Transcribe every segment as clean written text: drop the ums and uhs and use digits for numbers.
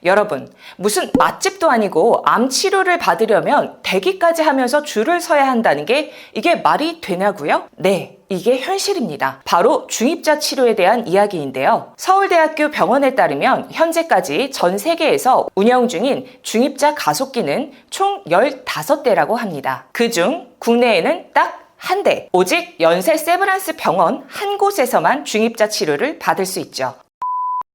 여러분, 무슨 맛집도 아니고 암 치료를 받으려면 대기까지 하면서 줄을 서야 한다는 게 이게 말이 되냐고요? 네, 이게 현실입니다. 바로 중입자 치료에 대한 이야기인데요. 서울대학교 병원에 따르면 현재까지 전 세계에서 운영 중인 중입자 가속기는 총 15대라고 합니다. 그중 국내에는 딱 한 대, 오직 연세 세브란스 병원 한 곳에서만 중입자 치료를 받을 수 있죠.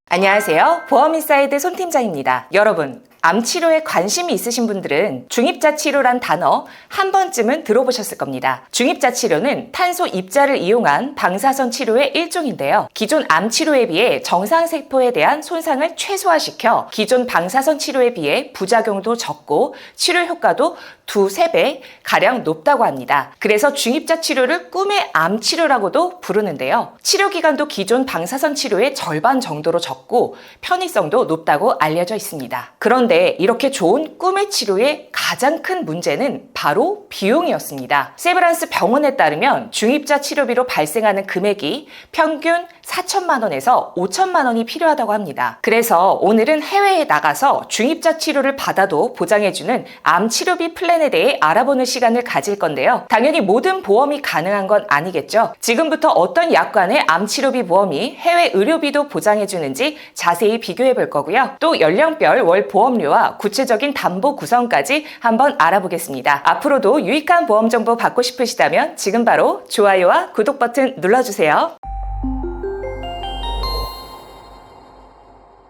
안녕하세요. 보험인사이드 손팀장입니다. 여러분, 암 치료에 관심이 있으신 분들은 중입자 치료란 단어 한 번쯤은 들어보셨을 겁니다. 중입자 치료는 탄소 입자를 이용한 방사선 치료의 일종인데요. 기존 암 치료에 비해 정상세포에 대한 손상을 최소화시켜 기존 방사선 치료에 비해 부작용도 적고 치료 효과도 2~3배 가량 높다고 합니다. 그래서 중입자 치료를 꿈의 암 치료라고도 부르는데요. 치료 기간도 기존 방사선 치료의 절반 정도로 적고 편의성도 높다고 알려져 있습니다. 그런데 이렇게 좋은 꿈의 치료의 가장 큰 문제는 바로 비용이었습니다. 세브란스 병원에 따르면 중입자 치료비로 발생하는 금액이 평균 4천만 원에서 5천만 원이 필요하다고 합니다. 그래서 오늘은 해외에 나가서 중입자 치료를 받아도 보장해주는 암 치료비 플랜에 대해 알아보는 시간을 가질 건데요. 당연히 모든 보험이 가능한 건 아니겠죠. 지금부터 어떤 약관의 암 치료비 보험이 해외 의료비도 보장해주는지 자세히 비교해 볼 거고요. 또 연령별 월 보험료와 구체적인 담보 구성까지 한번 알아보겠습니다. 앞으로도 유익한 보험 정보 받고 싶으시다면 지금 바로 좋아요와 구독 버튼 눌러주세요.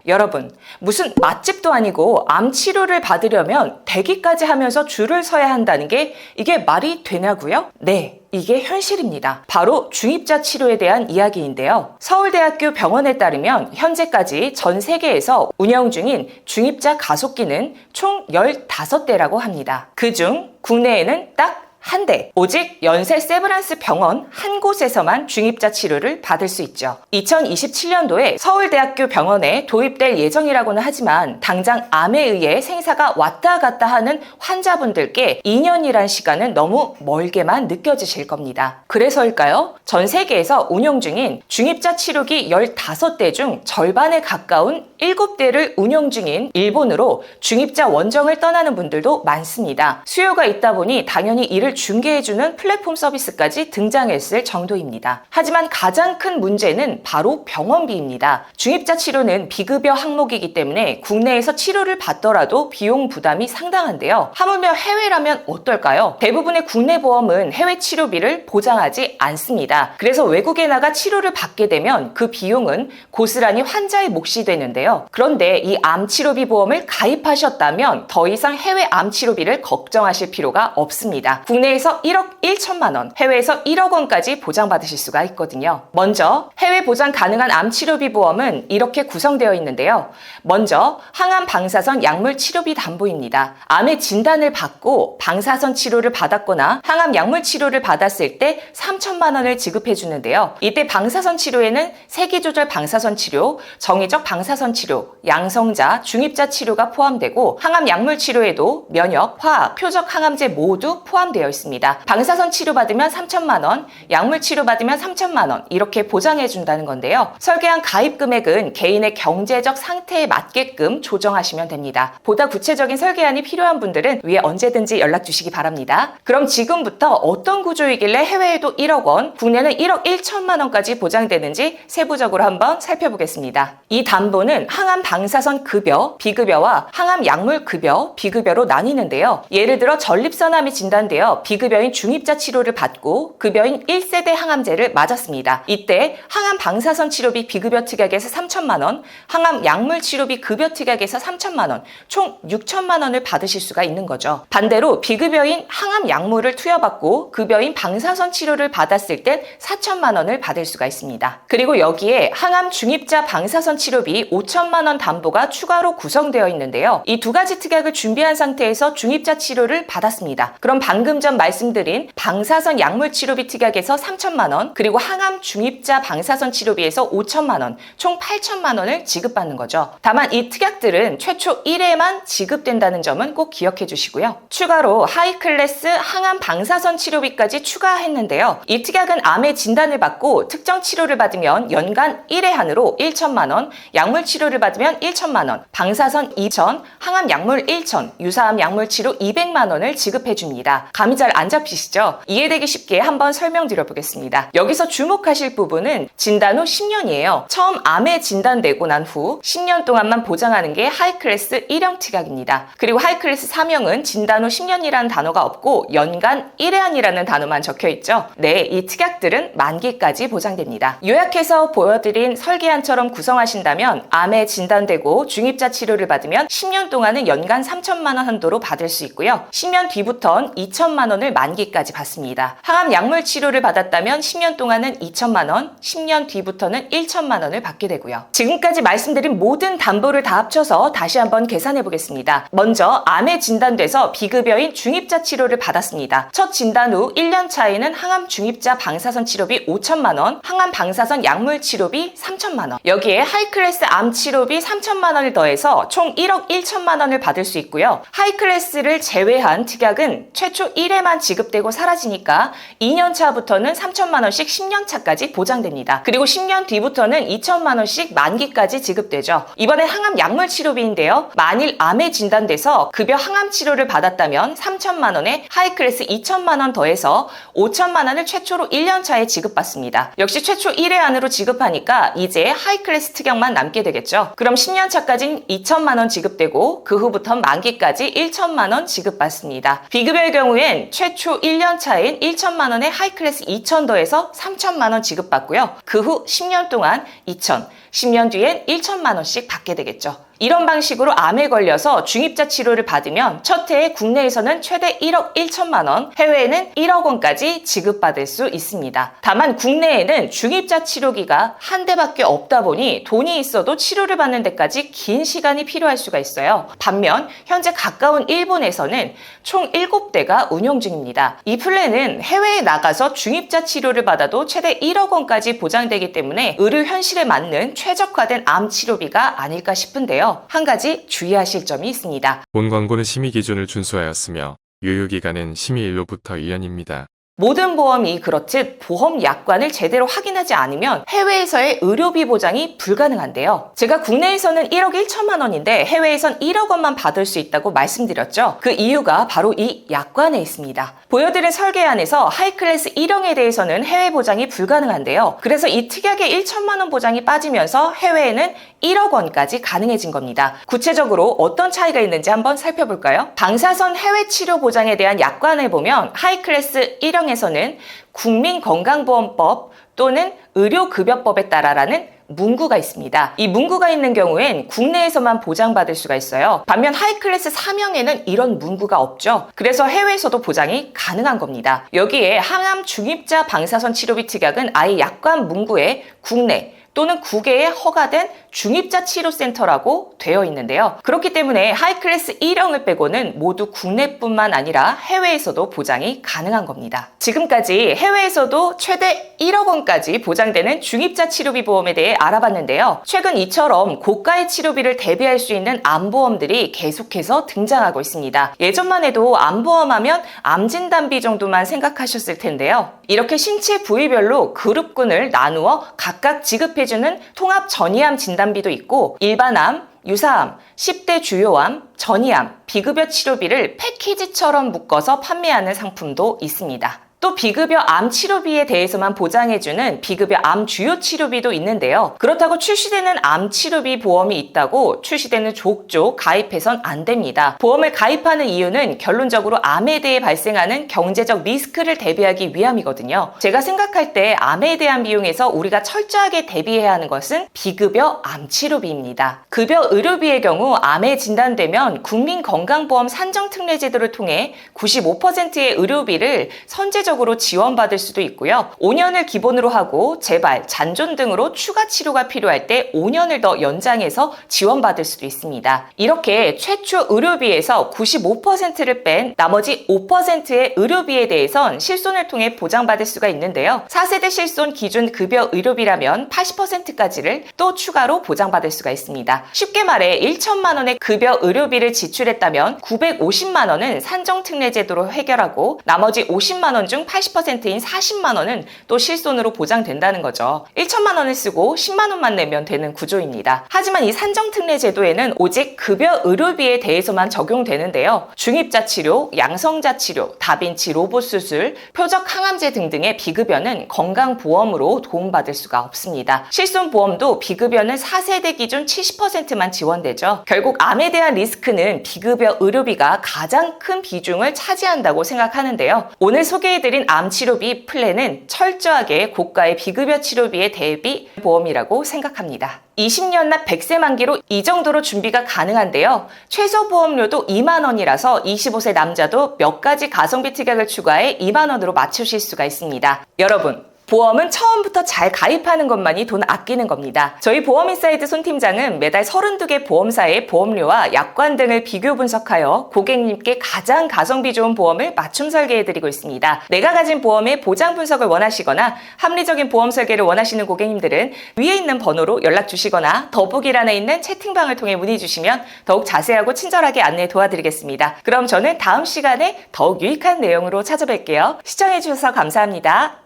여러분, 무슨 맛집도 아니고 암 치료를 받으려면 대기까지 하면서 줄을 서야 한다는 게 이게 말이 되냐고요? 네, 이게 현실입니다. 바로 중입자 치료에 대한 이야기인데요. 서울대학교 병원에 따르면 현재까지 전 세계에서 운영 중인 중입자 가속기는 총 15대라고 합니다. 그중 국내에는 딱 한 대, 오직 연세 세브란스 병원 한 곳에서만 중입자 치료를 받을 수 있죠. 2027년도에 서울대학교 병원에 도입될 예정이라고는 하지만 당장 암에 의해 생사가 왔다 갔다 하는 환자분들께 2년이란 시간은 너무 멀게만 느껴지실 겁니다. 그래서일까요? 전 세계에서 운영 중인 중입자 치료기 15대 중 절반에 가까운 7대를 운영 중인 일본으로 중입자 원정을 떠나는 분들도 많습니다. 수요가 있다 보니 당연히 이를 중개해주는 플랫폼 서비스까지 등장했을 정도입니다. 하지만 가장 큰 문제는 바로 병원비입니다. 중입자 치료는 비급여 항목이기 때문에 국내에서 치료를 받더라도 비용 부담이 상당한데요. 하물며 해외라면 어떨까요? 대부분의 국내 보험은 해외 치료비를 보장하지 않습니다. 그래서 외국에 나가 치료를 받게 되면 그 비용은 고스란히 환자의 몫이 되는데요. 그런데 이 암 치료비 보험을 가입하셨다면 더 이상 해외 암 치료비를 걱정하실 필요가 없습니다. 국내에서 1억 1천만 원, 해외에서 1억 원까지 보장받으실 수가 있거든요. 먼저 해외 보장 가능한 암 치료비 보험은 이렇게 구성되어 있는데요. 먼저 항암 방사선 약물 치료비 담보입니다. 암의 진단을 받고 방사선 치료를 받았거나 항암 약물 치료를 받았을 때 3천만 원을 지급해 주는데요. 이때 방사선 치료에는 세기조절 방사선 치료, 정의적 방사선 치료, 양성자, 중입자 치료가 포함되고 항암 약물 치료에도 면역, 화학, 표적 항암제 모두 포함되어 있습니다. 방사선 치료 받으면 3천만 원, 약물 치료 받으면 3천만 원 이렇게 보장해 준다는 건데요. 설계한 가입 금액은 개인의 경제적 상태에 맞게끔 조정하시면 됩니다. 보다 구체적인 설계안이 필요한 분들은 위에 언제든지 연락 주시기 바랍니다. 그럼 지금부터 어떤 구조이길래 해외에도 1억 원, 국내는 1억 1천만 원까지 보장되는지 세부적으로 한번 살펴보겠습니다. 이 담보는 항암 방사선 급여, 비급여와 항암 약물 급여, 비급여로 나뉘는데요. 예를 들어 전립선암이 진단되어 비급여인 중입자 치료를 받고 급여인 1세대 항암제를 맞았습니다. 이때 항암 방사선 치료비 비급여 특약에서 3천만 원, 항암 약물 치료비 급여 특약에서 3천만 원, 총 6천만 원을 받으실 수가 있는 거죠. 반대로 비급여인 항암 약물을 투여받고 급여인 방사선 치료를 받았을 땐 4천만 원을 받을 수가 있습니다. 그리고 여기에 항암 중입자 방사선 치료비 5천만 원 담보가 추가로 구성되어 있는데요. 이 두 가지 특약을 준비한 상태에서 중입자 치료를 받았습니다. 그럼 방금 전 말씀드린 방사선 약물 치료비 특약에서 3천만 원, 그리고 항암 중입자 방사선 치료비에서 5천만 원, 총 8천만 원을 지급받는 거죠. 다만 이 특약들은 최초 1회만 지급된다는 점은 꼭 기억해 주시고요. 추가로 하이클래스 항암 방사선 치료비까지 추가했는데요. 이 특약은 암의 진단을 받고 특정 치료를 받으면 연간 1회 한으로 1천만 원, 약물 치료를 받으면 1천만 원, 방사선 2천, 항암 약물 1천, 유사암 약물 치료 200만 원을 지급해 줍니다. 감이 잘 안 잡히시죠? 이해되기 쉽게 한번 설명드려 보겠습니다. 여기서 주목하실 부분은 진단 후 10년이에요. 처음 암에 진단되고 난 후 10년 동안만 보장하는 게 하이클래스 1형 특약입니다. 그리고 하이클래스 3형은 진단 후 10년이라는 단어가 없고 연간 1회한이라는 단어만 적혀 있죠. 네, 이 특약들은 만기까지 보장됩니다. 요약해서 보여드린 설계안처럼 구성하신다면 암에 진단되고 중입자 치료를 받으면 10년 동안은 연간 3천만 원 한도로 받을 수 있고요. 10년 뒤부턴 2천만 원을 만기까지 받습니다. 항암 약물 치료를 받았다면 10년 동안은 2천만 원, 10년 뒤부터는 1천만 원을 받게 되고요. 지금까지 말씀드린 모든 담보를 다 합쳐서 다시 한번 계산해 보겠습니다. 먼저 암에 진단돼서 비급여인 중입자 치료를 받았습니다. 첫 진단 후 1년 차에는 항암 중입자 방사선 치료비 5천만 원, 항암 방사선 약물 치료비 3천만 원, 여기에 하이클래스 암 치료비 3천만 원을 더해서 총 1억 1천만 원을 받을 수 있고요. 하이클래스를 제외한 특약은 최초 1회만 지급되고 사라지니까 2년 차부터는 3천만 원씩 10년 차까지 보장됩니다. 그리고 10년 뒤부터는 2천만 원씩 만기까지 지급되죠. 이번엔 항암 약물 치료비인데요. 만일 암에 진단돼서 급여 항암 치료를 받았다면 3천만 원에 하이클래스 2천만 원 더해서 5천만 원을 최초로 1년 차에 지급받습니다. 역시 최초 1회 안으로 지급하니까 이제 하이클래스 특약만 남게 되겠죠. 그럼 10년 차까지는 2천만 원 지급되고 그 후부터 만기까지 1천만 원 지급받습니다. 비급여의 경우엔 최초 1년 차인 1천만 원에 하이클래스 2천 더해서 3천만 원 지급받고요. 그 후 10년 동안 2천, 10년 뒤엔 1천만 원씩 받게 되겠죠. 이런 방식으로 암에 걸려서 중입자 치료를 받으면 첫 해에 국내에서는 최대 1억 1천만 원, 해외에는 1억 원까지 지급받을 수 있습니다. 다만 국내에는 중입자 치료기가 한 대밖에 없다 보니 돈이 있어도 치료를 받는 데까지 긴 시간이 필요할 수가 있어요. 반면 현재 가까운 일본에서는 총 7대가 운영 중입니다. 이 플랜은 해외에 나가서 중입자 치료를 받아도 최대 1억 원까지 보장되기 때문에 의료 현실에 맞는 최적화된 암 치료비가 아닐까 싶은데요. 한 가지 주의하실 점이 있습니다. 본 광고는 심의 기준을 준수하였으며 유효기간은 심의일로부터 1년입니다. 모든 보험이 그렇듯 보험 약관을 제대로 확인하지 않으면 해외에서의 의료비 보장이 불가능한데요. 제가 국내에서는 1억 1천만 원인데 해외에선 1억 원만 받을 수 있다고 말씀드렸죠. 그 이유가 바로 이 약관에 있습니다. 보여드린 설계안에서 하이클래스 1형에 대해서는 해외 보장이 불가능한데요. 그래서 이 특약의 1천만 원 보장이 빠지면서 해외에는 1억 원까지 가능해진 겁니다. 구체적으로 어떤 차이가 있는지 한번 살펴볼까요? 방사선 해외 치료 보장에 대한 약관을 보면 하이클래스 1형에서는 국민건강보험법 또는 의료급여법에 따라라는 문구가 있습니다. 이 문구가 있는 경우엔 국내에서만 보장받을 수가 있어요. 반면 하이클래스 3형에는 이런 문구가 없죠. 그래서 해외에서도 보장이 가능한 겁니다. 여기에 항암 중입자 방사선 치료비 특약은 아예 약관 문구에 국내 또는 국외에 허가된 중입자 치료센터라고 되어 있는데요. 그렇기 때문에 하이클래스 1형을 빼고는 모두 국내뿐만 아니라 해외에서도 보장이 가능한 겁니다. 지금까지 해외에서도 최대 1억 원까지 보장되는 중입자 치료비 보험에 대해 알아봤는데요. 최근 이처럼 고가의 치료비를 대비할 수 있는 암보험들이 계속해서 등장하고 있습니다. 예전만 해도 암보험하면 암진단비 정도만 생각하셨을 텐데요. 이렇게 신체 부위별로 그룹군을 나누어 각각 지급해주는 통합 전이암 진단비도 있고 일반암, 유사암, 10대 주요암, 전이암, 비급여 치료비를 패키지처럼 묶어서 판매하는 상품도 있습니다. 또 비급여 암 치료비에 대해서만 보장해주는 비급여 암 주요 치료비도 있는데요. 그렇다고 출시되는 암 치료비 보험이 있다고 출시되는 족족 가입해선 안 됩니다. 보험을 가입하는 이유는 결론적으로 암에 대해 발생하는 경제적 리스크를 대비하기 위함이거든요. 제가 생각할 때 암에 대한 비용에서 우리가 철저하게 대비해야 하는 것은 비급여 암 치료비입니다. 급여 의료비의 경우 암에 진단되면 국민건강보험 산정특례제도를 통해 95%의 의료비를 선제적으로 추가적으로 지원받을 수도 있고요. 5년을 기본으로 하고 재발, 잔존 등으로 추가 치료가 필요할 때 5년을 더 연장해서 지원받을 수도 있습니다. 이렇게 최초 의료비에서 95%를 뺀 나머지 5%의 의료비에 대해선 실손을 통해 보장받을 수가 있는데요. 4세대 실손 기준 급여 의료비라면 80%까지를 또 추가로 보장받을 수가 있습니다. 쉽게 말해 1천만 원의 급여 의료비를 지출했다면 950만 원은 산정특례제도로 해결하고 나머지 50만 원 중 80%인 40만 원은 또 실손으로 보장된다는 거죠. 1천만 원을 쓰고 10만 원만 내면 되는 구조입니다. 하지만 이 산정특례제도에는 오직 급여 의료비에 대해서만 적용되는데요. 중입자 치료, 양성자 치료, 다빈치 로봇 수술, 표적 항암제 등등의 비급여는 건강보험으로 도움받을 수가 없습니다. 실손보험도 비급여는 4세대 기준 70%만 지원되죠. 결국 암에 대한 리스크는 비급여 의료비가 가장 큰 비중을 차지한다고 생각하는데요. 오늘 소개해드린 암치료비 플랜은 철저하게 고가의 비급여 치료비에 대비 보험이라고 생각합니다. 20년 납 100세 만기로 이 정도로 준비가 가능한데요. 최소 보험료도 2만 원이라서 25세 남자도 몇 가지 가성비 특약을 추가해 2만 원으로 맞추실 수가 있습니다. 여러분, 보험은 처음부터 잘 가입하는 것만이 돈 아끼는 겁니다. 저희 보험인사이드 손 팀장은 매달 32개 보험사의 보험료와 약관 등을 비교 분석하여 고객님께 가장 가성비 좋은 보험을 맞춤 설계해드리고 있습니다. 내가 가진 보험의 보장 분석을 원하시거나 합리적인 보험 설계를 원하시는 고객님들은 위에 있는 번호로 연락 주시거나 더보기란에 있는 채팅방을 통해 문의 주시면 더욱 자세하고 친절하게 안내 도와드리겠습니다. 그럼 저는 다음 시간에 더욱 유익한 내용으로 찾아뵐게요. 시청해주셔서 감사합니다.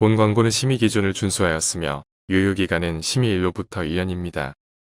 본 광고는 심의 기준을 준수하였으며 유효기간은 심의일로부터 1년입니다.